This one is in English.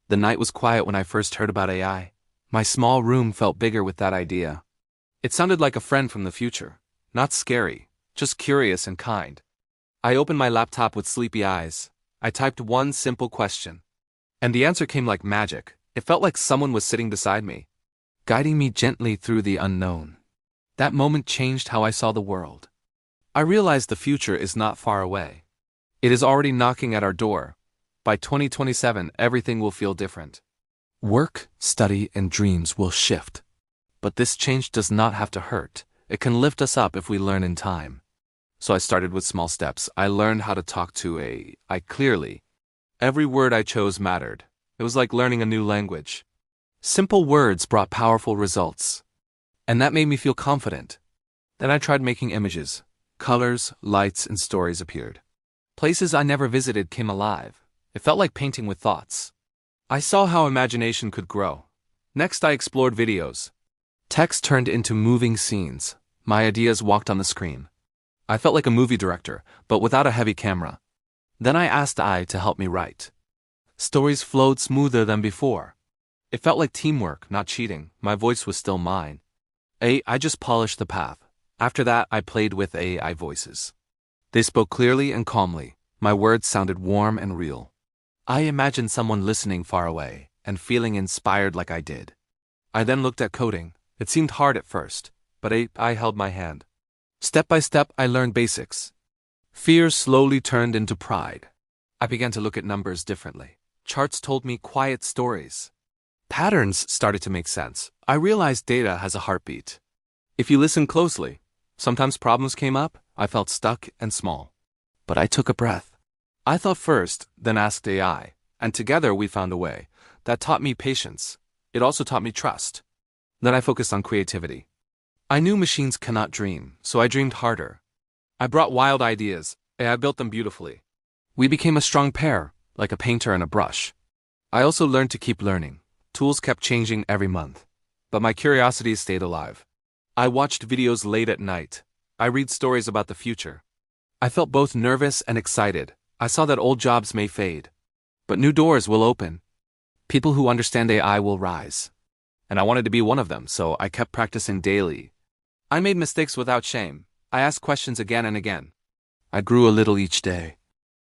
The night was quiet when I first heard about AI. My small room felt bigger with that idea. It sounded like a friend from the future. Not scary, just curious and kind. I opened my laptop with sleepy eyes. I typed one simple question. And the answer came like magic. It felt like someone was sitting beside me, guiding me gently through the unknown. That moment changed how I saw the world. I realized the future is not far away. It is already knocking at our door. By 2027, everything will feel different. Work, study, and dreams will shift. But this change does not have to hurt. It can lift us up if we learn in time. So I started with small steps. I learned how to talk to AI clearly. Every word I chose mattered. It was like learning a new language. Simple words brought powerful results. And that made me feel confident. Then I tried making images. Colors, lights, and stories appeared. Places I never visited came alive. It felt like painting with thoughts. I saw how imagination could grow. Next, I explored videos. Text turned into moving scenes. My ideas walked on the screen. I felt like a movie director, but without a heavy camera. Then I asked AI to help me write. Stories flowed smoother than before. It felt like teamwork, not cheating. My voice was still mine. I just polished the path. After that, I played with AI voices. They spoke clearly and calmly. My words sounded warm and real. I imagined someone listening far away and feeling inspired like I did. I then looked at coding. It seemed hard at first, but AI held my hand. Step by step, I learned basics. Fear slowly turned into pride. I began to look at numbers differently. Charts told me quiet stories. Patterns started to make sense. I realized data has a heartbeat. If you listen closely, sometimes problems came up. I felt stuck and small. But I took a breath. I thought first, then asked AI, and together we found a way. That taught me patience. It also taught me trust. Then I focused on creativity. I knew machines cannot dream, so I dreamed harder. I brought wild ideas. AI built them beautifully. We became a strong pair, like a painter and a brush. I also learned to keep learning. Tools kept changing every month, but my curiosity stayed alive. I watched videos late at night. I read stories about the future. I felt both nervous and excited. I saw that old jobs may fade, but new doors will open. People who understand AI will rise. And I wanted to be one of them, so I kept practicing daily. I made mistakes without shame. I asked questions again and again. I grew a little each day.